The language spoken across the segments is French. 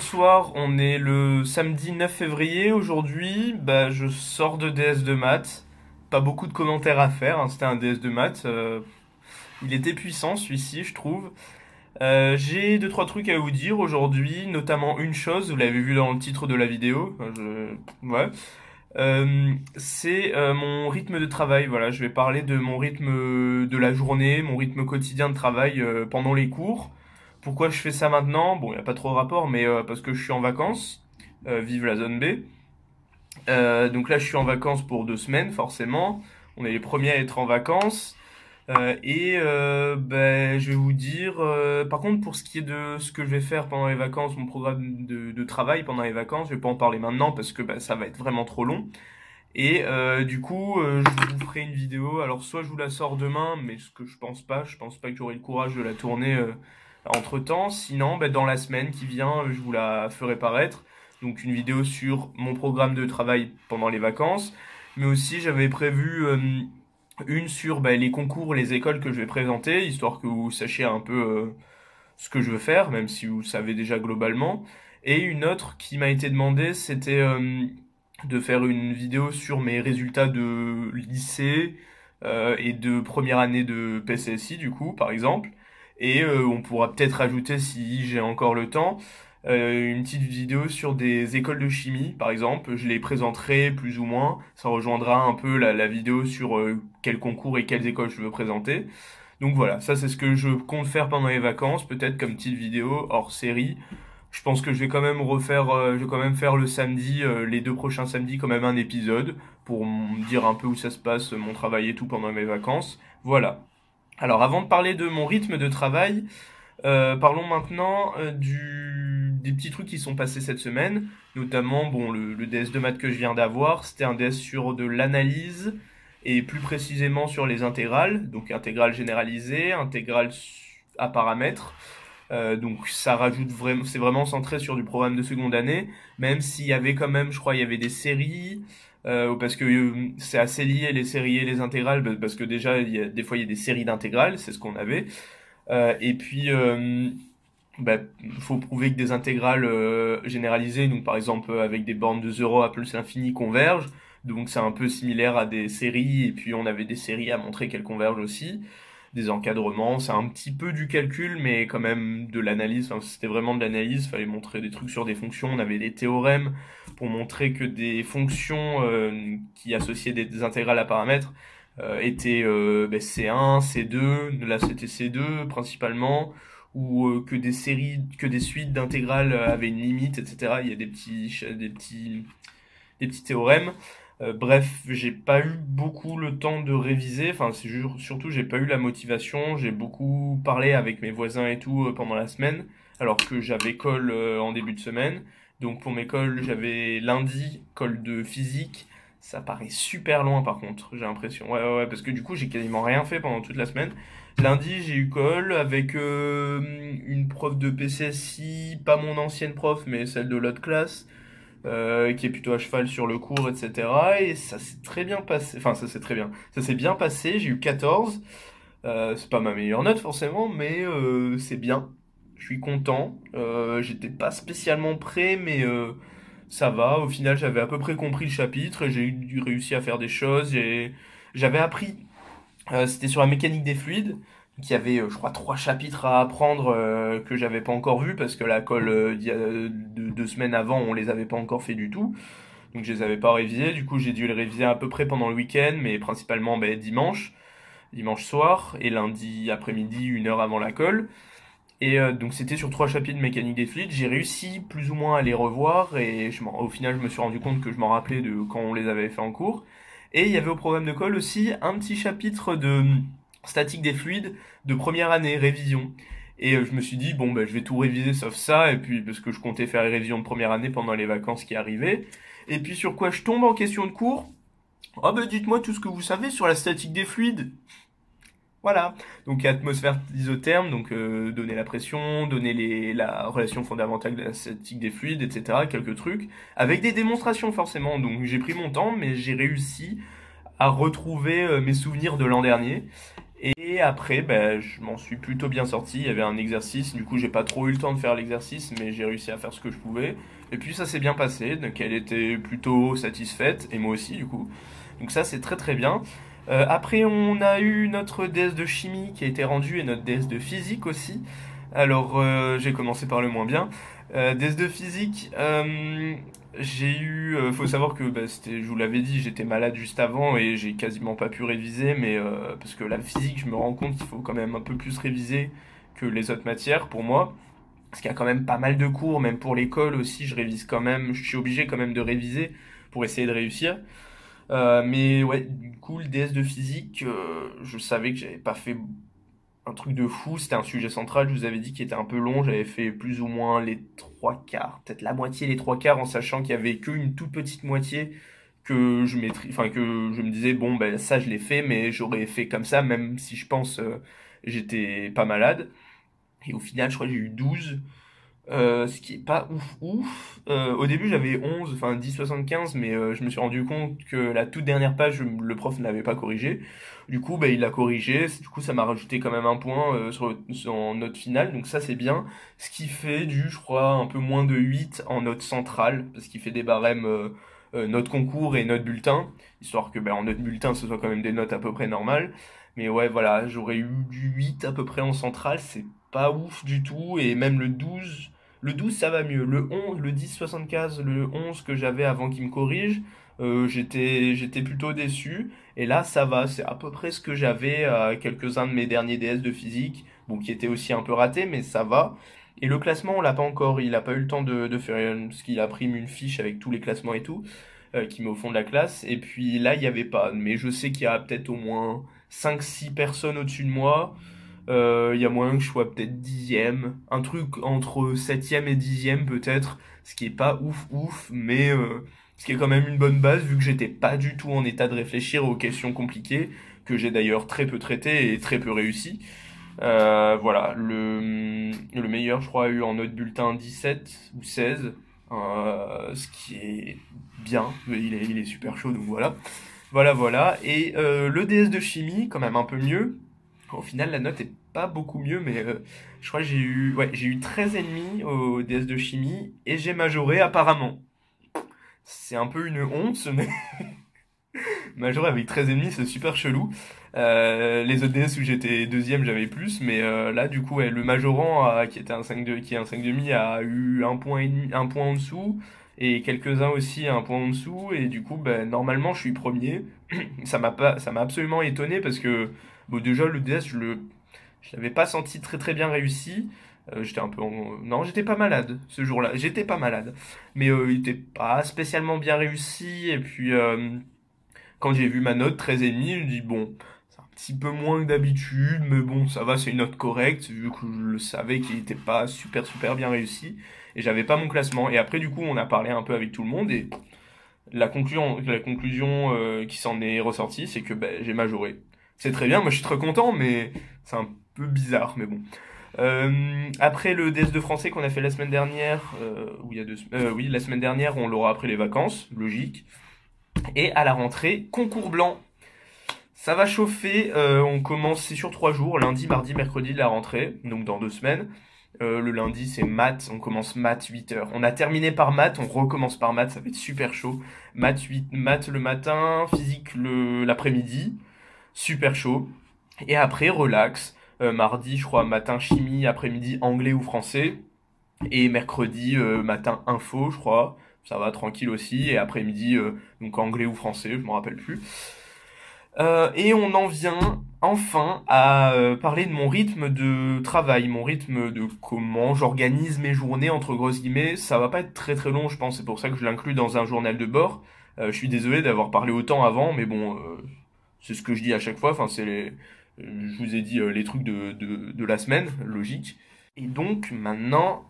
bonsoir, on est le samedi 9 février. Aujourd'hui, je sors de DS de maths. Pas beaucoup de commentaires à faire, hein, c'était un DS de maths. Il était puissant celui-ci, je trouve. J'ai deux trois trucs à vous dire aujourd'hui, notamment une chose, vous l'avez vu dans le titre de la vidéo. Ouais. C'est mon rythme de travail. Voilà, je vais parler de mon rythme de la journée, mon rythme quotidien de travail pendant les cours. Pourquoi je fais ça maintenant? Bon, il n'y a pas trop de rapport, mais parce que je suis en vacances. Vive la zone B. Donc là, je suis en vacances pour 2 semaines, forcément. On est les premiers à être en vacances. Je vais vous dire, par contre, pour ce qui est de ce que je vais faire pendant les vacances, mon programme de travail pendant les vacances, je vais pas en parler maintenant parce que ça va être vraiment trop long. Je vous ferai une vidéo. Alors, soit je vous la sors demain, mais ce que je pense pas que j'aurai le courage de la tourner entre-temps. Sinon, dans la semaine qui vient, je vous la ferai paraître. Donc, une vidéo sur mon programme de travail pendant les vacances. Mais aussi, j'avais prévu une sur les concours, les écoles que je vais présenter, histoire que vous sachiez un peu ce que je veux faire, même si vous savez déjà globalement. Et une autre qui m'a été demandée, c'était de faire une vidéo sur mes résultats de lycée et de première année de PCSI, du coup, par exemple. Et on pourra peut-être ajouter, si j'ai encore le temps, une petite vidéo sur des écoles de chimie, par exemple. Je les présenterai plus ou moins. Ça rejoindra un peu la vidéo sur quels concours et quelles écoles je veux présenter. Donc voilà, ça c'est ce que je compte faire pendant les vacances, peut-être comme petite vidéo hors série. Je pense que je vais quand même je vais quand même faire le samedi, les 2 prochains samedis, quand même un épisode pour me dire un peu où ça se passe, mon travail et tout pendant mes vacances. Voilà. Alors avant de parler de mon rythme de travail, parlons maintenant des petits trucs qui sont passés cette semaine, notamment le DS de maths que je viens d'avoir, c'était un DS sur de l'analyse et plus précisément sur les intégrales, donc intégrale généralisée, intégrale à paramètres. Donc ça rajoute vraiment, c'est vraiment centré sur du programme de seconde année, même s'il y avait quand même, je crois, il y avait des séries, parce que c'est assez lié les séries et les intégrales, parce que déjà des fois il y a des séries d'intégrales, c'est ce qu'on avait. Et puis faut prouver que des intégrales généralisées, donc par exemple avec des bornes de 0 à plus l'infini convergent. Donc c'est un peu similaire à des séries, et puis on avait des séries à montrer qu'elles convergent aussi. Des encadrements, c'est un petit peu du calcul, mais quand même de l'analyse. Enfin, c'était vraiment de l'analyse, fallait montrer des trucs sur des fonctions. On avait des théorèmes pour montrer que des fonctions qui associaient des intégrales à paramètres étaient C1, C2, là c'était C2 principalement, ou que des séries, que des suites d'intégrales avaient une limite, etc. Il y a des petits théorèmes. Bref, j'ai pas eu beaucoup le temps de réviser. Enfin, surtout, j'ai pas eu la motivation. J'ai beaucoup parlé avec mes voisins et tout pendant la semaine, alors que j'avais colle en début de semaine. Donc pour mes colles, j'avais lundi colle de physique. Ça paraît super loin par contre, j'ai l'impression. Ouais, ouais, ouais, parce que du coup, j'ai quasiment rien fait pendant toute la semaine. Lundi, j'ai eu colle avec une prof de PCSI, pas mon ancienne prof, mais celle de l'autre classe qui est plutôt à cheval sur le cours, etc. Et ça s'est très bien passé. Enfin, ça s'est très bien. Ça s'est bien passé. J'ai eu 14. C'est pas ma meilleure note forcément, mais c'est bien. Je suis content. J'étais pas spécialement prêt, mais ça va. Au final, j'avais à peu près compris le chapitre. J'ai réussi à faire des choses. J'avais appris. C'était sur la mécanique des fluides. Donc, il y avait, je crois, 3 chapitres à apprendre que j'avais pas encore vu parce que la colle d'il y a 2 semaines avant, on les avait pas encore fait du tout. Donc je les avais pas révisés. Du coup, j'ai dû les réviser à peu près pendant le week-end, mais principalement dimanche soir et lundi après-midi, 1 heure avant la colle. Et donc c'était sur 3 chapitres de mécanique des fluides. J'ai réussi plus ou moins à les revoir et au final, je me suis rendu compte que je m'en rappelais de quand on les avait fait en cours. Et il y avait au programme de colle aussi un petit chapitre de statique des fluides de première année, révision. Et je me suis dit, bon, je vais tout réviser sauf ça, et puis parce que je comptais faire les révisions de première année pendant les vacances qui arrivaient. Et puis sur quoi je tombe en question de cours? Ah dites-moi tout ce que vous savez sur la statique des fluides. Voilà. Donc atmosphère isotherme, donc donner la pression, donner la relation fondamentale de la statique des fluides, etc. Quelques trucs, avec des démonstrations forcément. Donc j'ai pris mon temps, mais j'ai réussi à retrouver mes souvenirs de l'an dernier. Et après, ben, je m'en suis plutôt bien sorti. Il y avait un exercice, du coup, j'ai pas trop eu le temps de faire l'exercice, mais j'ai réussi à faire ce que je pouvais. Et puis ça s'est bien passé, donc elle était plutôt satisfaite, et moi aussi, du coup. Donc ça, c'est très très bien. Après, on a eu notre DS de chimie qui a été rendue et notre DS de physique aussi. Alors, j'ai commencé par le moins bien. DS de physique, j'ai eu. Faut savoir que, bah, je vous l'avais dit, j'étais malade juste avant et j'ai quasiment pas pu réviser, mais parce que la physique, je me rends compte qu'il faut quand même un peu plus réviser que les autres matières pour moi. Parce qu'il y a quand même pas mal de cours, même pour l'école aussi, je révise quand même, je suis obligé quand même de réviser pour essayer de réussir. Mais ouais, du coup, le DS de physique, je savais que j'avais pas fait un truc de fou, c'était un sujet central, je vous avais dit qu'il était un peu long, j'avais fait plus ou moins les trois quarts, peut-être la moitié, les trois quarts, en sachant qu'il y avait qu'une toute petite moitié que je maîtrise, enfin que je me disais, bon, ben ça je l'ai fait, mais j'aurais fait comme ça, même si je pense j'étais pas malade. Et au final, je crois que j'ai eu 12. Ce qui est pas ouf ouf. Au début j'avais 11, enfin 10,75, mais je me suis rendu compte que la toute dernière page, le prof ne l'avait pas corrigé. Du coup, bah, il l'a corrigé, du coup ça m'a rajouté quand même un point en note finale, donc ça c'est bien. Ce qui fait je crois, un peu moins de 8 en note centrale, parce qu'il fait des barèmes note concours et note bulletin, histoire que bah, en note bulletin ce soit quand même des notes à peu près normales. Mais ouais, voilà, j'aurais eu du 8 à peu près en centrale, c'est pas ouf du tout, et même le douze ça va mieux. Le 11, le 10,75, le 11 que j'avais avant qu'il me corrige, j'étais plutôt déçu. Et là, ça va. C'est à peu près ce que j'avais à quelques-uns de mes derniers DS de physique. Bon, qui étaient aussi un peu ratés, mais ça va. Et le classement, on l'a pas encore. Il a pas eu le temps de faire, parce qu'il a pris une fiche avec tous les classements et tout, qui met au fond de la classe. Et puis là, il y avait pas. Mais je sais qu'il y a peut-être au moins 5 6 personnes au-dessus de moi. Il y a moyen que je sois peut-être dixième, un truc entre septième et dixième peut-être, ce qui est pas ouf ouf, mais ce qui est quand même une bonne base vu que j'étais pas du tout en état de réfléchir aux questions compliquées, que j'ai d'ailleurs très peu traité et très peu réussi. Voilà, le meilleur je crois a eu en note bulletin 17 ou 16, ce qui est bien, il est super chaud donc voilà. Voilà, voilà. Et le DS de chimie, quand même un peu mieux. Au final, la note est pas beaucoup mieux, mais je crois que j'ai eu 13,5 au DS de chimie et j'ai majoré apparemment. C'est un peu une honte, mais majoré avec 13,5, c'est super chelou. Les autres DS où j'étais deuxième, j'avais plus, mais là, du coup, ouais, le majorant, qui était un 5,2, qui est un 5,5, a eu un point, un point en dessous, et quelques-uns aussi un point en dessous, et du coup, ben, normalement, je suis premier. Ça m'a absolument étonné parce que, bon, déjà, le DS, je l'avais pas senti très très bien réussi. J'étais un peu Non, j'étais pas malade ce jour-là. J'étais pas malade. Mais il était pas spécialement bien réussi. Et puis, quand j'ai vu ma note, 13,5, je me dis, bon, c'est un petit peu moins que d'habitude, mais bon, ça va, c'est une note correcte, vu que je le savais qu'il était pas super super bien réussi. Et j'avais pas mon classement. Et après, du coup, on a parlé un peu avec tout le monde. Et la conclusion qui s'en est ressortie, c'est que ben, j'ai majoré. C'est très bien, moi je suis très content, mais c'est un peu bizarre, mais bon. Après le DS de français qu'on a fait la semaine dernière, ou il y a oui, la semaine dernière, on l'aura après les vacances, logique. Et à la rentrée, concours blanc. Ça va chauffer, on commence, c'est sur 3 jours, lundi, mardi, mercredi de la rentrée, donc dans 2 semaines. Le lundi, c'est maths, on commence maths 8 heures. On a terminé par maths, on recommence par maths, ça va être super chaud. Maths le matin, physique l'après-midi, super chaud. Et après, relax. Mardi, je crois, matin chimie, après-midi anglais ou français. Et mercredi, matin info, je crois. Ça va tranquille aussi. Et après-midi, donc anglais ou français, je m'en rappelle plus. Et on en vient enfin à parler de mon rythme de travail, mon rythme de comment j'organise mes journées entre grosses guillemets. Ça va pas être très très long, je pense, c'est pour ça que je l'inclus dans un journal de bord. Je suis désolé d'avoir parlé autant avant, mais bon, c'est ce que je dis à chaque fois. Enfin, je vous ai dit les trucs de la semaine, logique. Et donc maintenant,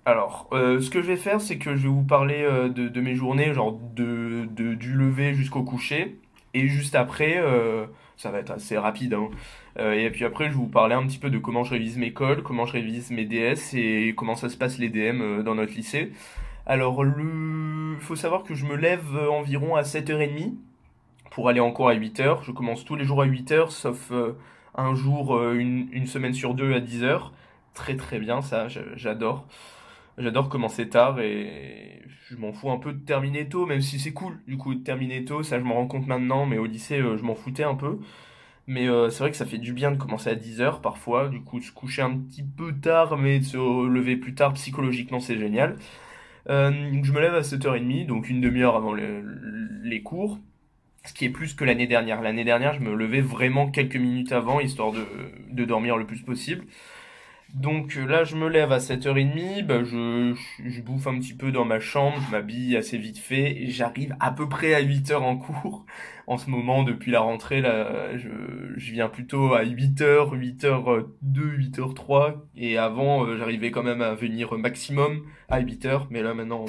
alors, ce que je vais faire, c'est que je vais vous parler de mes journées, genre du lever jusqu'au coucher. Et juste après, ça va être assez rapide, hein. Et puis après, je vais vous parler un petit peu de comment je révise mes cols, comment je révise mes DS et comment ça se passe les DM dans notre lycée. Alors, faut savoir que je me lève environ à 7h30 pour aller en cours à 8 heures. Je commence tous les jours à 8 heures, sauf un jour, une semaine sur deux à 10 heures. Très très bien ça, j'adore. J'adore commencer tard et je m'en fous un peu de terminer tôt, même si c'est cool du coup de terminer tôt, ça je m'en rends compte maintenant, mais au lycée je m'en foutais un peu. Mais c'est vrai que ça fait du bien de commencer à 10 heures parfois, du coup de se coucher un petit peu tard, mais de se lever plus tard psychologiquement c'est génial. Donc je me lève à 7h30, donc une demi-heure avant les cours, ce qui est plus que l'année dernière. L'année dernière je me levais vraiment quelques minutes avant, histoire de dormir le plus possible. Donc là, je me lève à 7h30, bah, je bouffe un petit peu dans ma chambre, je m'habille assez vite fait, et j'arrive à peu près à 8 heures en cours. En ce moment, depuis la rentrée, là, je viens plutôt à 8 heures, 8h02, 8h03, et avant, j'arrivais quand même à venir maximum à 8 heures, mais là maintenant,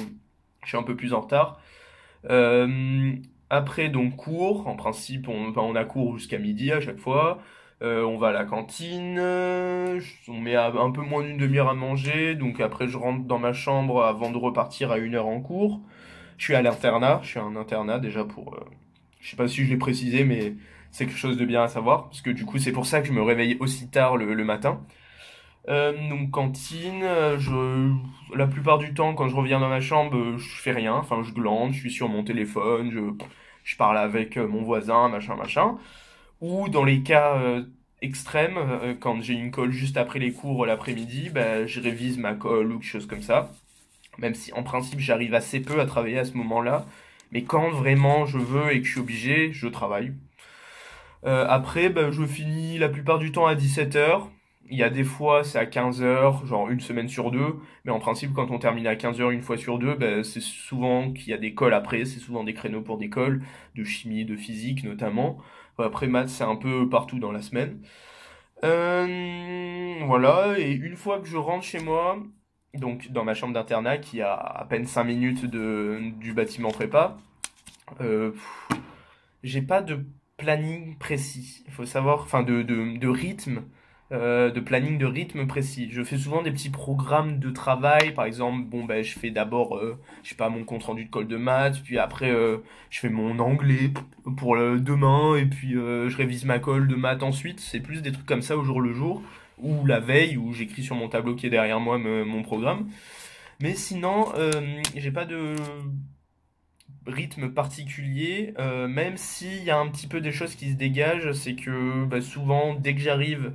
je suis un peu plus en retard. Euh, Après, donc, cours. En principe, on a cours jusqu'à midi à chaque fois. On va à la cantine. On met un peu moins d'une demi-heure à manger. Donc, après, je rentre dans ma chambre avant de repartir à 1 heure en cours. Je suis à l'internat. Je suis à un internat déjà pour. Je sais pas si je l'ai précisé, mais c'est quelque chose de bien à savoir. Parce que du coup, c'est pour ça que je me réveille aussi tard le matin. Donc cantine, la plupart du temps quand je reviens dans ma chambre, je fais rien, enfin je glande, je suis sur mon téléphone, je parle avec mon voisin, machin machin. Ou dans les cas extrêmes, quand j'ai une colle juste après les cours l'après-midi, bah, je révise ma colle ou quelque chose comme ça. Même si en principe j'arrive assez peu à travailler à ce moment-là, mais quand vraiment je veux et que je suis obligé, je travaille. Après, bah, je finis la plupart du temps à 17 heures. Il y a des fois, c'est à 15 heures, genre une semaine sur deux. Mais en principe, quand on termine à 15 heures une fois sur deux, bah, c'est souvent qu'il y a des cols après. C'est souvent des créneaux pour des cols, de chimie, de physique notamment. Après, maths, c'est un peu partout dans la semaine. Voilà, et une fois que je rentre chez moi, donc dans ma chambre d'internat qui a à peine 5 minutes du bâtiment prépa, euh, j'ai pas de planning précis. Il faut savoir, enfin de rythme, de planning de rythme précis. Je fais souvent des petits programmes de travail. Par exemple, bon ben je fais d'abord, je sais pas, mon compte rendu de colle de maths, puis après je fais mon anglais pour demain, et puis je révise ma colle de maths ensuite. C'est plus des trucs comme ça au jour le jour, ou la veille, où j'écris sur mon tableau qui est derrière moi mon programme. Mais sinon, j'ai pas de rythme particulier, même s'il y a un petit peu des choses qui se dégagent, c'est que bah, souvent, dès que j'arrive,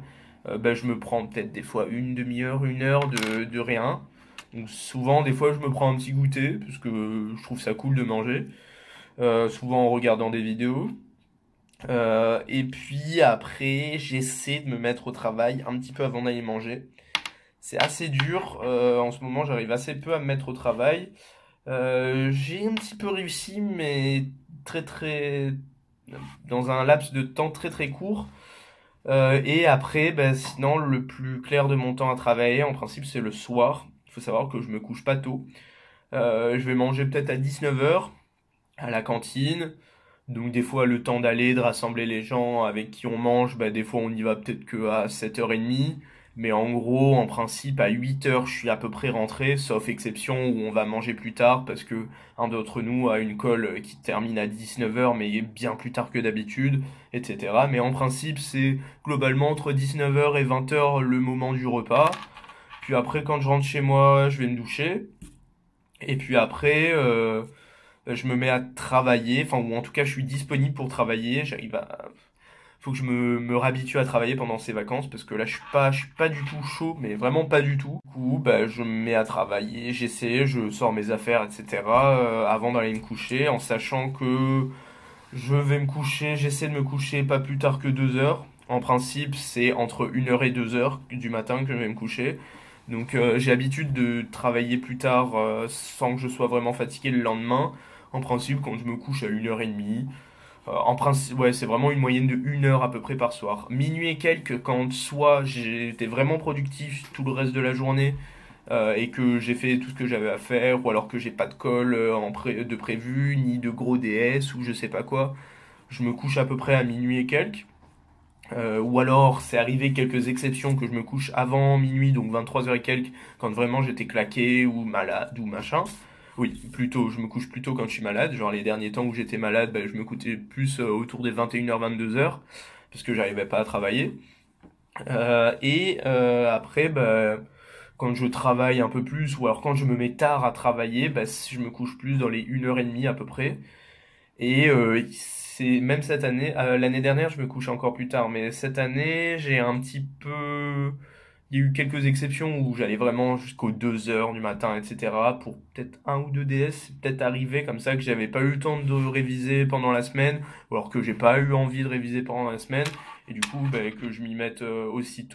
bah, je me prends peut-être des fois une demi-heure, 1 heure de rien. Donc souvent, des fois, je me prends un petit goûter, parce que je trouve ça cool de manger, souvent en regardant des vidéos. Et puis après, j'essaie de me mettre au travail un petit peu avant d'aller manger. C'est assez dur, en ce moment, j'arrive assez peu à me mettre au travail. J'ai un petit peu réussi, mais très très dans un laps de temps très très court. Et après, ben, sinon, le plus clair de mon temps à travailler, en principe, c'est le soir. Il faut savoir que je me couche pas tôt. Je vais manger peut-être à 19 heures à la cantine. Donc des fois, le temps d'aller, de rassembler les gens avec qui on mange, bah, des fois on y va peut-être que à 7h30. Mais en gros, en principe, à 8 heures, je suis à peu près rentré, sauf exception où on va manger plus tard parce que un d'entre nous a une colle qui termine à 19 heures, mais bien plus tard que d'habitude, etc. Mais en principe, c'est globalement entre 19 heures et 20 heures le moment du repas. Puis après, quand je rentre chez moi, je vais me doucher. Et puis après, je me mets à travailler, enfin, ou en tout cas, je suis disponible pour travailler. Faut que je me réhabitue à travailler pendant ces vacances parce que là, je suis pas du tout chaud, mais vraiment pas du tout. Du coup, bah, je me mets à travailler, j'essaie, je sors mes affaires, etc. Avant d'aller me coucher, en sachant que je vais me coucher, j'essaie de me coucher pas plus tard que 2 heures. En principe, c'est entre 1 heure et 2 heures du matin que je vais me coucher. Donc j'ai l'habitude de travailler plus tard sans que je sois vraiment fatigué le lendemain. En principe, quand je me couche à 1h30, en principe, ouais, c'est vraiment une moyenne de 1 heure à peu près par soir. Minuit et quelques, quand soit j'ai été vraiment productif tout le reste de la journée et que j'ai fait tout ce que j'avais à faire, ou alors que j'ai pas de colle de prévu, ni de gros DS ou je sais pas quoi. Je me couche à peu près à minuit et quelques. Ou alors, c'est arrivé quelques exceptions que je me couche avant minuit, donc 23 heures et quelques, quand vraiment j'étais claqué ou malade ou machin. Oui, plutôt, je me couche plutôt quand je suis malade. Genre les derniers temps où j'étais malade, bah, je me couchais plus autour des 21h, 22h, parce que j'arrivais pas à travailler. Après, bah, quand je travaille un peu plus, ou alors quand je me mets tard à travailler, bah, je me couche plus dans les 1h30 à peu près. C'est même cette année, l'année dernière, je me couchais encore plus tard, mais cette année, j'ai un petit peu, il y a eu quelques exceptions où j'allais vraiment jusqu'aux 2 heures du matin, etc. Pour peut-être un ou deux DS, c'est peut-être arrivé comme ça que j'avais pas eu le temps de réviser pendant la semaine, ou alors que j'ai pas eu envie de réviser pendant la semaine, et du coup, bah, que je m'y mette aussi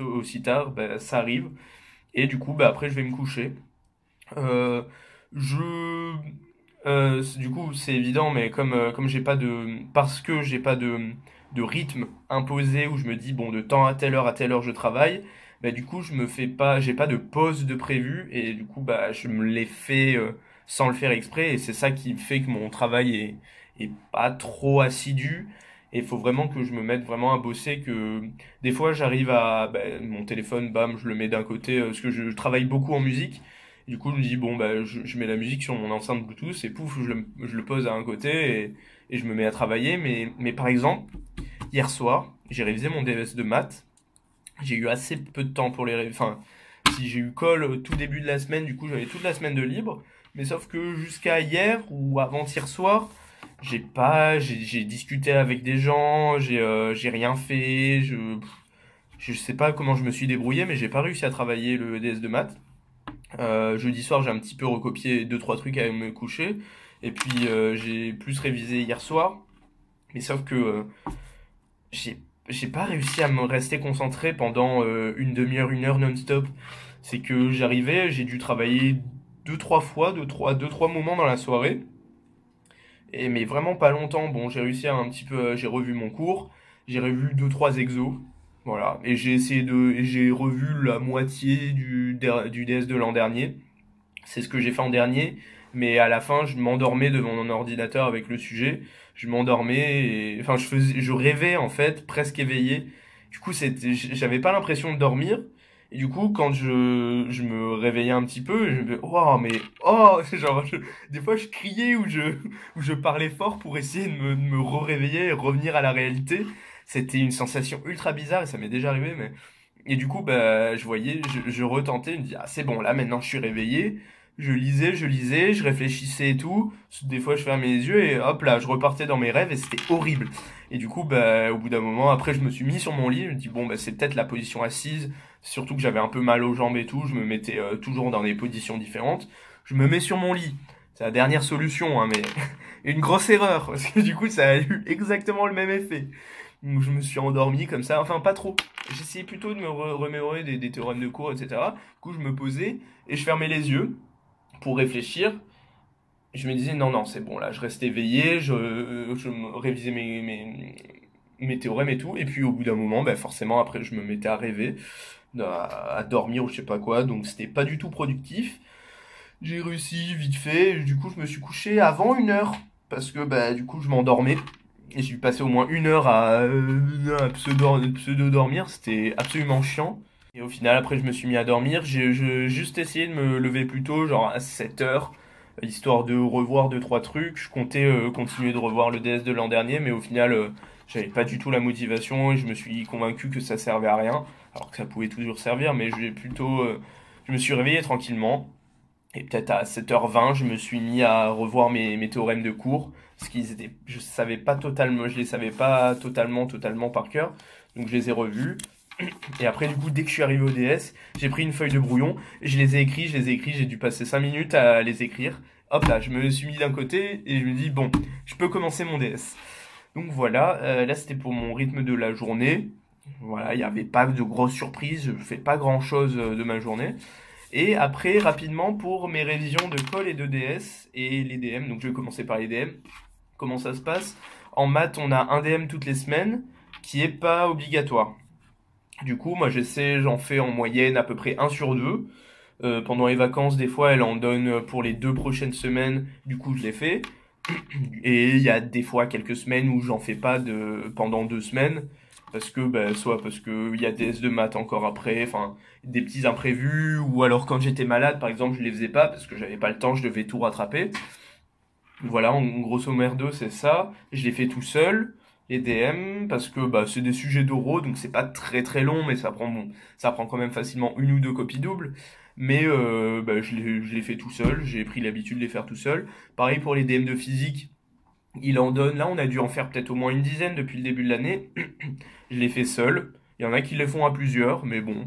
tard, bah, ça arrive. Et du coup, bah, après, je vais me coucher. Euh, je du coup, c'est évident, mais comme j'ai pas de, parce que j'ai pas de rythme imposé où je me dis, bon, de temps à telle heure je travaille, bah, du coup, je me fais pas, j'ai pas de pause de prévu, et du coup, bah, je me les fais sans le faire exprès, et c'est ça qui fait que mon travail est pas trop assidu, et il faut vraiment que je me mette vraiment à bosser, que des fois, j'arrive à, bah, mon téléphone, bam, je le mets d'un côté, parce que je travaille beaucoup en musique, du coup, je me dis, bon, bah, je mets la musique sur mon enceinte Bluetooth et pouf, je le pose à un côté et je me mets à travailler. Mais par exemple, hier soir, j'ai révisé mon DS de maths. J'ai eu assez peu de temps pour enfin, si j'ai eu colle au tout début de la semaine, du coup, j'avais toute la semaine de libre. Mais sauf que jusqu'à hier ou avant-hier soir, j'ai discuté avec des gens, j'ai rien fait, je sais pas comment je me suis débrouillé, mais j'ai pas réussi à travailler le DS de maths. Jeudi soir, j'ai un petit peu recopié deux trois trucs à me coucher. Et puis j'ai plus révisé hier soir. Mais sauf que j'ai j'ai pas réussi à me rester concentré pendant une demi-heure, 1 heure non-stop. C'est que j'arrivais, j'ai dû travailler deux trois fois, deux trois moments dans la soirée. Et mais vraiment pas longtemps. Bon, j'ai réussi à un petit peu, j'ai revu mon cours, j'ai revu deux trois exos. Voilà, et j'ai revu la moitié du DS de l'an dernier. C'est ce que j'ai fait en dernier, mais à la fin, je m'endormais devant mon ordinateur avec le sujet. Je m'endormais et, enfin, je rêvais en fait, presque éveillé. Du coup, j'avais pas l'impression de dormir. Et du coup, quand je me réveillais un petit peu, je me, oh, mais, oh, genre, des fois, je criais ou je parlais fort pour essayer de me réveiller et revenir à la réalité. C'était une sensation ultra bizarre et ça m'est déjà arrivé, mais, et du coup, bah, je retentais, je me dis, ah, c'est bon, là, maintenant, je suis réveillé. Je lisais, je réfléchissais et tout. Des fois, je fermais les yeux et hop là, je repartais dans mes rêves et c'était horrible. Et du coup, bah, au bout d'un moment, après, je me suis mis sur mon lit. Je me dis, bon, bah, c'est peut-être la position assise. Surtout que j'avais un peu mal aux jambes et tout. Je me mettais toujours dans des positions différentes. Je me mets sur mon lit. C'est la dernière solution, hein, mais une grosse erreur. Parce que du coup, ça a eu exactement le même effet. Donc, je me suis endormi comme ça. Enfin, pas trop. J'essayais plutôt de me remémorer des théorèmes de cours, etc. Du coup, je me posais et je fermais les yeux pour réfléchir. Je me disais, non, non, c'est bon, là, je reste éveillé, je révisais mes théorèmes et tout. Et puis, au bout d'un moment, ben, forcément, après, je me mettais à rêver, à dormir ou je sais pas quoi. Donc, c'était pas du tout productif. J'ai réussi vite fait. Du coup, je me suis couché avant 1 heure. Parce que, bah, du coup, je m'endormais. Et j'ai passé au moins 1 heure à pseudo-dormir. C'était absolument chiant. Et au final, après, je me suis mis à dormir. J'ai juste essayé de me lever plus tôt, genre à 7 heures, histoire de revoir deux, trois trucs. Je comptais continuer de revoir le DS de l'an dernier, mais au final, j'avais pas du tout la motivation et je me suis convaincu que ça servait à rien. Alors que ça pouvait toujours servir, mais je me suis réveillé tranquillement. Et peut-être à 7h20, je me suis mis à revoir mes théorèmes de cours. Parce je les savais pas totalement par cœur. Donc je les ai revus. Et après, du coup, dès que je suis arrivé au DS, j'ai pris une feuille de brouillon, je les ai écrits, j'ai dû passer 5 minutes à les écrire. Hop là, je me suis mis d'un côté et je me dis, bon, je peux commencer mon DS. Donc voilà, là c'était pour mon rythme de la journée. Voilà, il n'y avait pas de grosses surprises, je fais pas grand-chose de ma journée. Et après, rapidement, pour mes révisions de colle et de DS et les DM, donc je vais commencer par les DM. Comment ça se passe? En maths, on a un DM toutes les semaines qui est pas obligatoire. Du coup, moi j'en fais en moyenne à peu près un sur deux. Pendant les vacances, des fois, elle en donne pour les 2 prochaines semaines. Du coup, je les fais. Et il y a des fois quelques semaines où j'en fais pas pendant 2 semaines. parce que, soit parce qu'il y a des S de maths encore après, enfin, des petits imprévus, ou alors quand j'étais malade, par exemple, je les faisais pas, parce que j'avais pas le temps, je devais tout rattraper. Voilà, en grosso merdo, c'est ça. Je les fais tout seul, les DM, parce que c'est des sujets d'oraux, donc c'est pas très très long, mais ça prend quand même facilement une ou deux copies doubles. Mais je les fais tout seul, j'ai pris l'habitude de les faire tout seul. Pareil pour les DM de physique, il en donne, là on a dû en faire peut-être au moins une dizaine depuis le début de l'année. Je les fais seul. Il y en a qui les font à plusieurs, mais bon,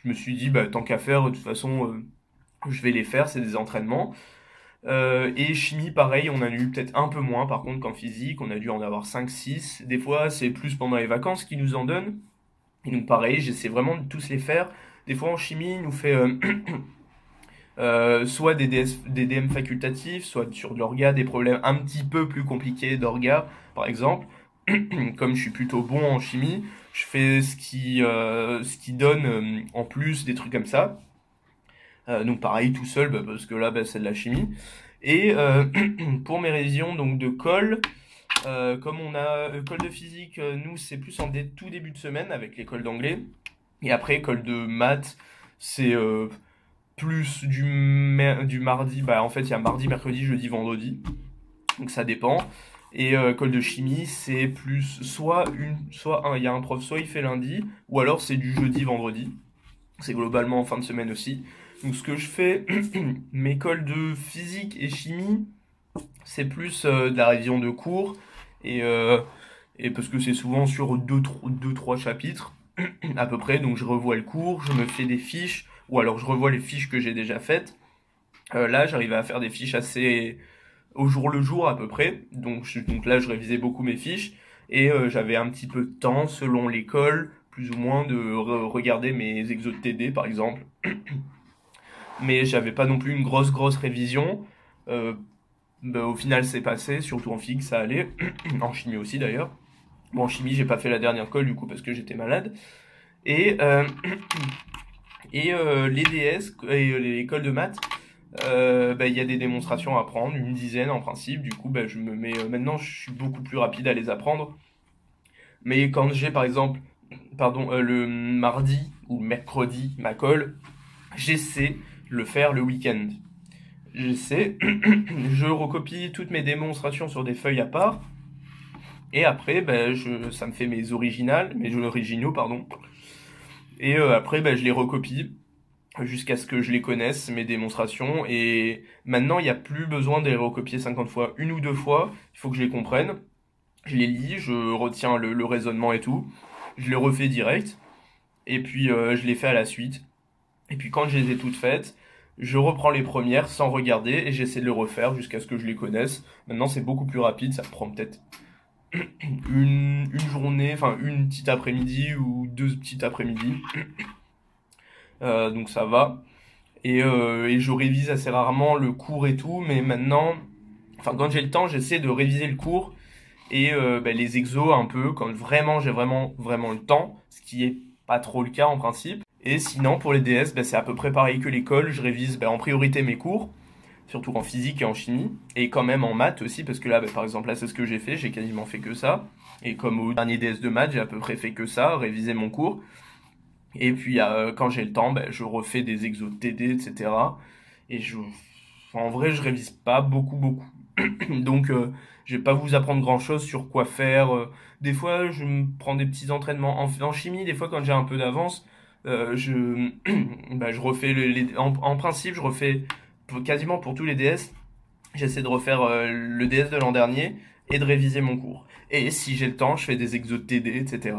je me suis dit, tant qu'à faire, de toute façon, je vais les faire, c'est des entraînements. Et chimie, pareil, on a eu peut-être un peu moins, par contre, qu'en physique, on a dû en avoir 5, 6. Des fois, c'est plus pendant les vacances qu'ils nous en donnent. Et donc, pareil, j'essaie vraiment de tous les faire. Des fois, en chimie, il nous fait soit des DM facultatifs, soit sur de l'orga, des problèmes un petit peu plus compliqués d'orga, par exemple. Comme je suis plutôt bon en chimie, je fais ce qui donne en plus des trucs comme ça. Donc pareil, tout seul, parce que là, c'est de la chimie. Et pour mes révisions donc de colle, comme on a colle de physique, nous c'est plus en tout début de semaine avec l'école d'anglais. Et après, colle de maths, c'est plus du mardi. En fait, il y a mardi, mercredi, jeudi, vendredi. Donc ça dépend. Et colle de chimie, c'est plus il y a un prof, soit il fait lundi, ou alors c'est du jeudi, vendredi. C'est globalement en fin de semaine aussi. Donc ce que je fais, mes cols de physique et chimie, c'est plus de la révision de cours, et, euh, et parce que c'est souvent sur deux, trois chapitres, à peu près, donc je revois le cours, je me fais des fiches, ou alors je revois les fiches que j'ai déjà faites. Là, j'arrivais à faire des fiches assez au jour le jour à peu près, donc là, je révisais beaucoup mes fiches, et j'avais un petit peu de temps, selon l'école, plus ou moins, de regarder mes exos de TD, par exemple. Mais j'avais pas non plus une grosse révision. Euh, Au final, c'est passé, surtout en physique, ça allait. En chimie aussi, d'ailleurs. Bon, en chimie, j'ai pas fait la dernière colle, du coup, parce que j'étais malade. Et, les DS et les cols de maths, il y a des démonstrations à prendre, une dizaine en principe. Du coup, je me mets. Maintenant, je suis beaucoup plus rapide à les apprendre. Mais quand j'ai, par exemple, pardon, le mardi ou mercredi ma colle, j'essaie de le faire le week-end. J'essaie, je recopie toutes mes démonstrations sur des feuilles à part, et après, ça me fait mes originaux, pardon. Et après, je les recopie jusqu'à ce que je les connaisse, mes démonstrations. Et maintenant, il n'y a plus besoin de les recopier 50 fois, une ou deux fois. Il faut que je les comprenne. Je les lis, je retiens le raisonnement et tout. Je les refais direct. Et puis, je les fais à la suite. Et puis, quand je les ai toutes faites, je reprends les premières sans regarder et j'essaie de les refaire jusqu'à ce que je les connaisse. Maintenant, c'est beaucoup plus rapide. Ça prend peut-être une journée, enfin une petite après-midi ou deux petites après-midi. Donc ça va. Et je révise assez rarement le cours et tout, mais maintenant, enfin quand j'ai le temps, j'essaie de réviser le cours et les exos un peu quand vraiment j'ai vraiment le temps, ce qui est pas trop le cas en principe. Et sinon pour les DS, c'est à peu près pareil que l'école, je révise en priorité mes cours, surtout en physique et en chimie, et quand même en maths aussi, parce que là par exemple là c'est ce que j'ai quasiment fait que ça. Et comme au dernier DS de maths, j'ai à peu près fait que ça, réviser mon cours. Et puis quand j'ai le temps, je refais des exos de TD, etc. Et en vrai, je révise pas beaucoup. Donc, je vais pas vous apprendre grand-chose sur quoi faire. Des fois, je me prends des petits entraînements en chimie. Des fois, quand j'ai un peu d'avance, je refais en principe, je refais quasiment pour tous les DS. J'essaie de refaire le DS de l'an dernier et de réviser mon cours. Et si j'ai le temps, je fais des exos de TD, etc.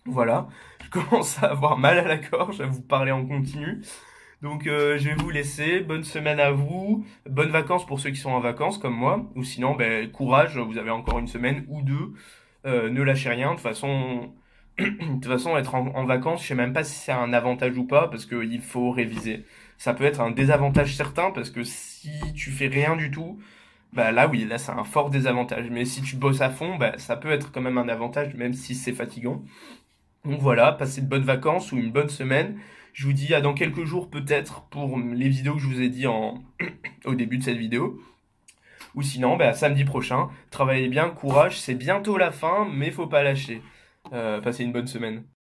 Voilà, je commence à avoir mal à la gorge à vous parler en continu. Donc je vais vous laisser. Bonne semaine à vous. Bonnes vacances pour ceux qui sont en vacances comme moi. Ou sinon, courage, vous avez encore une semaine ou deux. Ne lâchez rien. De toute façon, être en vacances, je sais même pas si c'est un avantage ou pas, parce qu'il faut réviser. Ça peut être un désavantage certain, parce que si tu fais rien du tout, là oui, là c'est un fort désavantage. Mais si tu bosses à fond, ça peut être quand même un avantage, même si c'est fatigant. Donc voilà, passez de bonnes vacances ou une bonne semaine. Je vous dis à dans quelques jours peut-être pour les vidéos que je vous ai dit au début de cette vidéo. Ou sinon, à samedi prochain. Travaillez bien, courage, c'est bientôt la fin, mais faut pas lâcher. Passez une bonne semaine.